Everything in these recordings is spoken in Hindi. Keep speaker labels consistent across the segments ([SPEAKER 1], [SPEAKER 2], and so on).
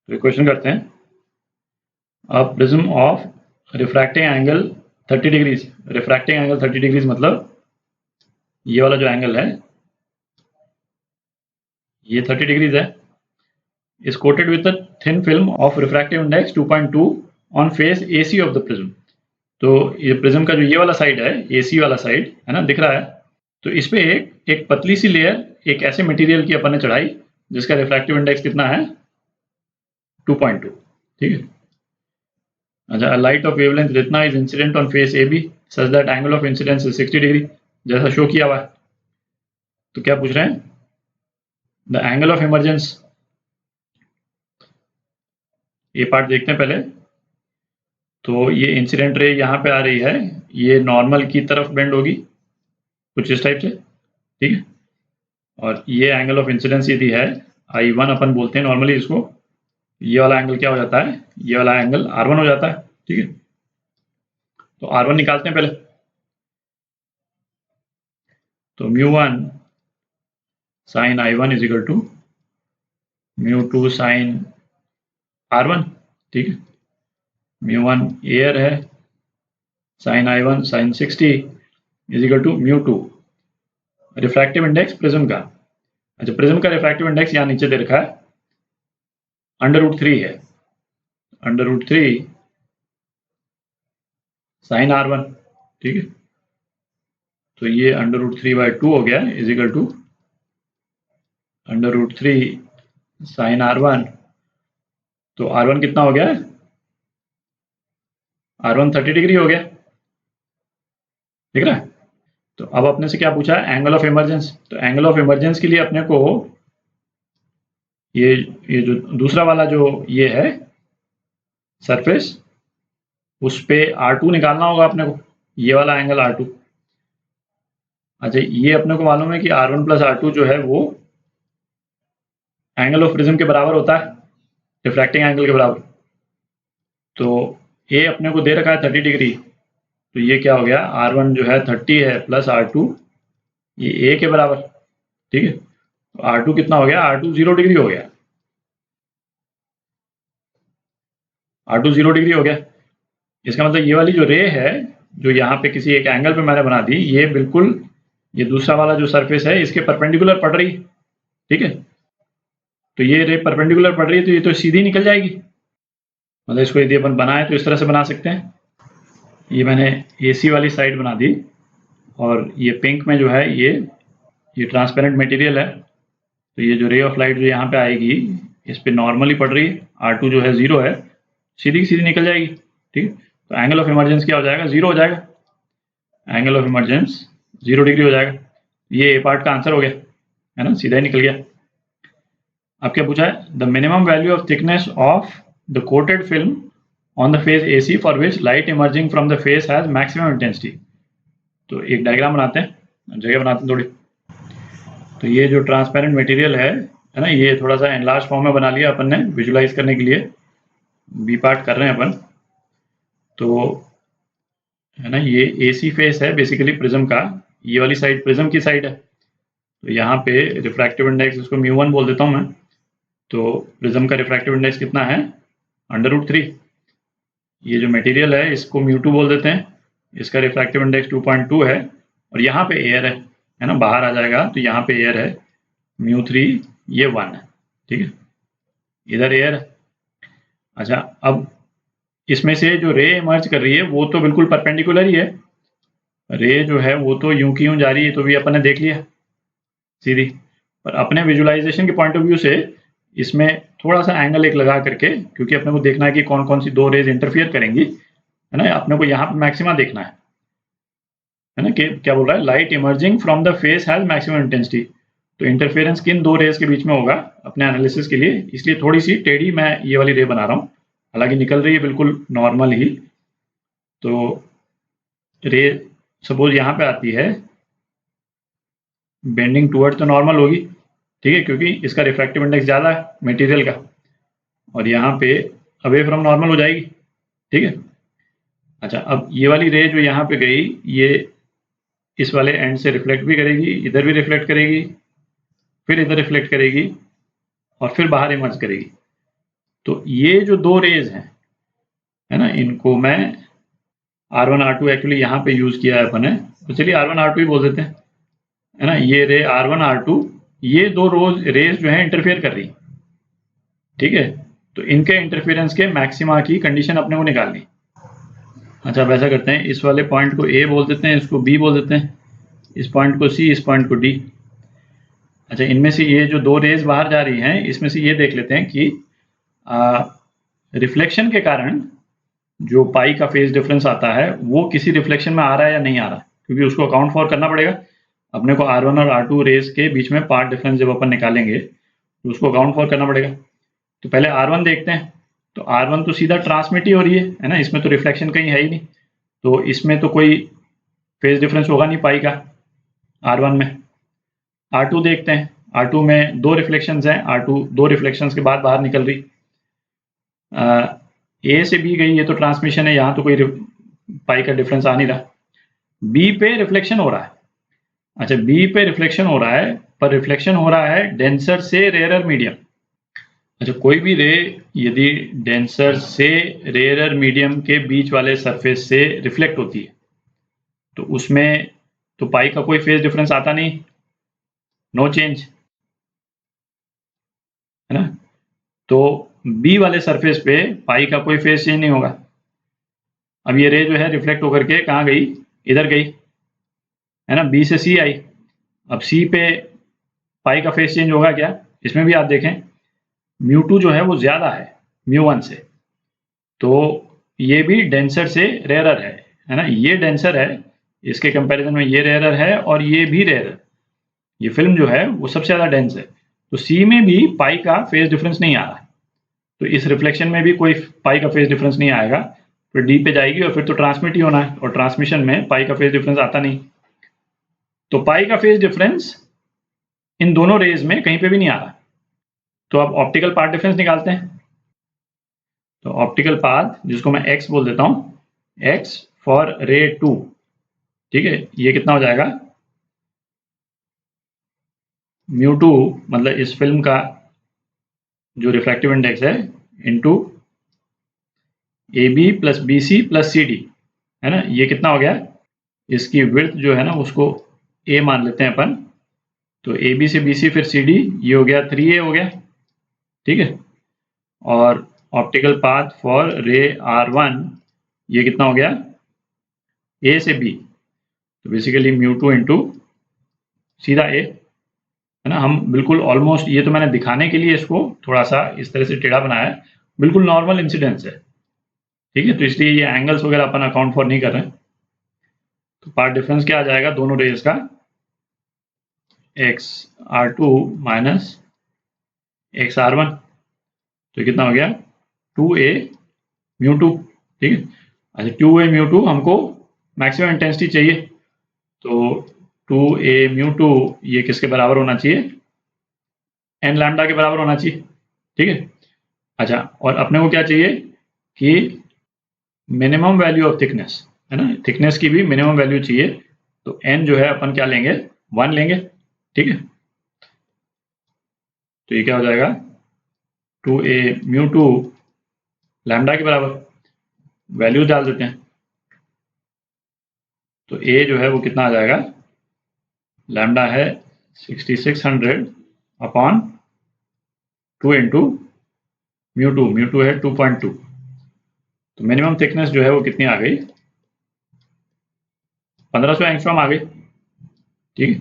[SPEAKER 1] तो क्वेश्चन करते हैं, a prism of refracting angle 30 degrees. Refracting angle 30 degrees मतलब ये वाला जो एंगल है ये 30 डिग्रीज है। Is coated with a thin film of refractive index 2.2 on face AC of the prism. तो ये प्रिज्म का जो ये वाला साइड है, AC वाला साइड है ना, दिख रहा है। तो इस पे एक पतली सी लेयर एक ऐसे मटेरियल की अपन ने चढ़ाई जिसका रिफ्रैक्टिव इंडेक्स कितना है, 2.2। ठीक है। अच्छा, लाइट ऑफ वेवलेंथ जितना is incident on face AB such that angle of incidence is 60 degree, जैसा शो किया हुआ है। तो क्या पूछ रहे हैं, द एंगल ऑफ इमरजेंस। ये पार्ट देखते हैं पहले। तो ये इंसिडेंट रे यहाँ पे आ रही है, ये नॉर्मल की तरफ बेंड होगी कुछ इस टाइप से। ठीक है। और ये एंगल ऑफ इंसिडेंस यदि है I1 अपन बोलते हैं नॉर्मली इसको। ये वाला एंगल क्या हो जाता है, ये वाला एंगल R1 हो जाता है। ठीक है। तो R1 निकालते हैं पहले। तो μ1 sin I1 is equal to μ2 sin R1। ठीक है। μ1 एयर है, sin I1 sin 60 is equal to μ2 refractive index prism का। अच्छा, प्रिज्म का रिफ्रैक्टिव इंडेक्स यहाँ नीचे दे रखा है, √3 है। √3 sin R1। ठीक है। तो ये √3/2 हो गया is equal to √3 sin R1। तो R1 कितना हो गया, R1 30 डिग्री हो गया। ठीक है। तो अब अपने से क्या पूछा है, एंगल ऑफ इमरजेंस। तो एंगल ऑफ इमरजेंस के लिए अपने को ये जो दूसरा वाला जो ये है सरफेस, उस पे R2 निकालना होगा अपने को, ये वाला एंगल R2। अच्छा, ये अपने को मालूम है कि R1 प्लस R2 जो है वो एंगल ऑफ प्रिज्म के बराबर होता है, रिफ्रैक्टिंग एंगल के बराबर। तो ए अपने को दे रखा है 30 डिग्री, तो ये क्या हो गया, R1 जो है 30 है प्लस R2 ये ए के बराबर। ठीक है। तो R2 कितना हो गया, R2 0 डिग्री हो गया। R2 0 डिग्री हो गया। इसका मतलब ये वाली जो रे है जो यहाँ पे किसी एक एंगल पे मैंने बना दी, ये बिल्कुल ये दूसरा वाला जो सरफेस है इसके परपेंडिकुलर पड़ रही है। ठीक है। तो ये रे परपेंडिकुलर पड़ रही है तो ये तो सीधी निकल जाएगी। मतलब इसको यदि अपन बनाए तो इस तरह से बना सकते हैं। ये मैंने AC वाली साइड बना दी और ये पिंक में जो है ये ट्रांसपेरेंट मटेरियल है। तो ये जो रे ऑफ लाइट जो यहाँ पे आएगी इस पे नॉर्मली पड़ रही है, R2 जो है 0 है, सीधी सीधी निकल जाएगी। ठीक है। तो एंगल ऑफ इमरजेंस क्या हो जाएगा, 0 हो जाएगा। एंगल ऑफ इमरजेंस 0 डिग्री हो जाएगा। ये ए पार्ट का आंसर हो गया, है ना, सीधा ही निकल गया। अब क्या पूछा है, the minimum value of thickness of the coated film on the face AC for which light emerging from the face has maximum intensity. तो एक डायग्राम बनाते हैं, जगह बनाते हैं थोड़ी। तो ये जो ट्रांसपेरेंट मटेरियल है ना, ये थोड़ा सा एनलार्ज फॉर्म में बना लिया अपन ने विजुलाइज करने के लिए। बी पार्ट कर रहे हैं अपन। तो है ना, ये AC फेस है बेसिकली प्रिज्म का, ये वाली साइड प्रिज्म की साइड है। तो यहाँ पे रिफ्रैक्टिव इंडेक्स इसको μ1 बोल देता हूँ मैं। तो प्रिज्म का रिफ्रैक्टिव इंडेक्स कितना है, √3। ये जो मटेरियल है इसको μ2 बोल देते हैं, इसका रिफ्रैक्टिव इंडेक्स 2.2 है। और यहाँ पे एयर है ना, बाहर आ जाएगा तो यहाँ पे एयर है μ3, ये 1 है। ठीक है। इधर एयर है। अच्छा, अब इसमें से जो रे इमर्ज कर रही है वो तो बिल्कुल परपेंडिकुलर ही है। रे जो है वो तो यूं की यूं जा रही है, तो भी अपन ने देख लिया सीधी। पर अपने विजुलाइजेशन के पॉइंट ऑफ व्यू से इसमें थोड़ा सा एंगल एक लगा करके, क्योंकि अपने को देखना है कि कौन कौन सी दो रेज इंटरफियर करेंगी, है ना, अपने को यहाँ पे मैक्सिमा देखना है ना, कि क्या बोल रहा है, light emerging from the face has maximum intensity. तो इंटरफेरेंस किन दो रेज के बीच में होगा अपने एनालिसिस के लिए, इसलिए थोड़ी सी टेढ़ी मैं ये वाली रे बना रहा हूँ, हालांकि निकल रही है बिल्कुल नॉर्मल ही। तो रे सपोज यहाँ पे आती है, बेंडिंग टुवर्ड्स तो नॉर्मल होगी। ठीक है, क्योंकि इसका रिफ्रैक्टिव इंडेक्स ज़्यादा है मटेरियल का, और यहाँ पे अवे फ्रॉम नॉर्मल हो जाएगी। ठीक है। अच्छा, अब ये वाली रे जो यहाँ पे गई, ये इस वाले एंड से रिफ्लेक्ट भी करेगी, इधर भी रिफ्लेक्ट करेगी, फिर इधर रिफ्लेक्ट करेगी और फिर बाहर इमर्ज करेगी। तो ये जो दो रेज हैं, है ना, इनको मैं R1 R2 एक्चुअली यहाँ पे यूज किया है अपन ने, तो चलिए R1 R2 ही बोल देते हैं, है ना। ये रे R1 R2, ये दो रेज जो है इंटरफेयर कर रही, ठीक है। तो इनके इंटरफेरेंस के मैक्सिमा की कंडीशन अपने को निकालनी। अच्छा, अब ऐसा करते हैं, इस वाले पॉइंट को A बोल देते हैं, इसको B बोल देते हैं, इस पॉइंट को C, इस पॉइंट को D। अच्छा, इनमें से ये जो दो रेज बाहर जा रही हैं, इसमें से ये देख लेते हैं कि रिफ्लेक्शन के कारण जो पाई का फेज डिफरेंस आता है वो किसी रिफ्लेक्शन में आ रहा है या नहीं आ रहा, क्योंकि उसको अकाउंट फॉर करना पड़ेगा अपने को। R1 और R2 रेज के बीच में पार्ट डिफरेंस जब अपन निकालेंगे तो उसको अकाउंट फॉर करना पड़ेगा। तो पहले R1 देखते हैं। तो R1 तो सीधा ट्रांसमिट ही हो रही है ना, इसमें तो रिफ्लेक्शन कहीं है ही नहीं, तो इसमें तो कोई फेज डिफरेंस होगा नहीं पाई का R1 में। R2 देखते हैं, R2 में दो रिफ्लेक्शंस हैं, R2 दो रिफ्लेक्शंस के बाद बाहर निकल रही। A से B गई, ये तो ट्रांसमिशन है, यहाँ तो कोई पाई का डिफरेंस आ नहीं रहा। B पे रिफ्लेक्शन हो रहा है। अच्छा, B पे रिफ्लेक्शन हो रहा है, पर रिफ्लेक्शन हो रहा है डेंसर से रेयरर मीडियम। अच्छा, कोई भी रे यदि डेंसर से रेयरर मीडियम के बीच वाले सरफेस से रिफ्लेक्ट होती है तो उसमें तो पाई का कोई फेज डिफरेंस आता नहीं, नो चेंज, है ना। तो बी वाले सरफेस पे पाई का कोई फेज चेंज नहीं होगा। अब ये रे जो है रिफ्लेक्ट होकर के कहाँ गई, इधर गई, है ना, बी से सी आई। अब सी पे पाई का फेज चेंज होगा क्या, इसमें भी आप देखें μ2 जो है वो ज्यादा है μ1 से, तो ये भी डेंसर से रेयरर है ना। ये डेंसर है, इसके कंपैरिजन में ये रेयरर है, और ये भी रेयरर, ये फिल्म जो है वो सबसे ज्यादा डेंस है। तो सी में भी पाई का फेज डिफरेंस नहीं आ रहा, तो इस रिफ्लेक्शन में भी कोई पाई का फेज डिफरेंस नहीं आएगा, फिर डी पे जाएगी और फिर तो ट्रांसमिट ही होना है, और ट्रांसमिशन में पाई का फेज डिफरेंस आता नहीं। तो पाई का फेज डिफरेंस इन दोनों रेज में कहीं पे भी नहीं आ रहा। तो अब ऑप्टिकल पाथ डिफरेंस निकालते हैं। तो ऑप्टिकल पाथ, जिसको मैं x बोल देता हूं, x फॉर रे 2, ठीक है, ये कितना हो जाएगा, μ2 मतलब इस फिल्म का जो रिफ्रैक्टिव इंडेक्स है into AB plus BC plus CD, है ना। ये कितना हो गया, इसकी विड्थ जो है ना उसको A मान लेते हैं अपन, तो AB से BC फिर CD, ये हो गया 3A हो गया, ठीक है। और ऑप्टिकल पाथ फॉर रे R1 ये कितना हो गया, A से B, तो बेसिकली μ2 इंटू सीधा A, है ना। हम बिल्कुल ऑलमोस्ट, ये तो मैंने दिखाने के लिए इसको थोड़ा सा इस तरह से टेढ़ा बनाया है, बिल्कुल नॉर्मल इंसिडेंस है, ठीक है। तो इसलिए ये एंगल्स वगैरह अपन अकाउंट फॉर नहीं कर रहे हैं। तो पार्ट डिफरेंस क्या आ जाएगा दोनों रेज का, x R2 minus x R1, तो कितना हो गया 2A μ2, ठीक है। अच्छा, 2A μ2 हमको मैक्सिमम इंटेंसिटी चाहिए, तो 2A μ2 ये किसके बराबर होना चाहिए, n लैम्डा के बराबर होना चाहिए, ठीक है। अच्छा, और अपने को क्या चाहिए कि मिनिमम वैल्यू ऑफ थिकनेस, है ना, थिकनेस की भी मिनिमम वैल्यू चाहिए, तो n जो है अपन क्या लेंगे, 1 लेंगे, ठीक है। तो ये क्या हो जाएगा 2A μ2 लैम्डा के बराबर, वैल्यूज डाल देते हैं। तो A जो है वो कितना आ जाएगा, लैम्डा है 6600 अपॉन 2 इंटू μ2 है 2.2, तो मिनिमम थिकनेस जो है वो कितनी आ गई, 1500 एंगस्ट्रॉम आ गई, ठीक है।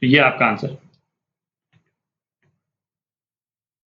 [SPEAKER 1] तो ये आपका आंसर।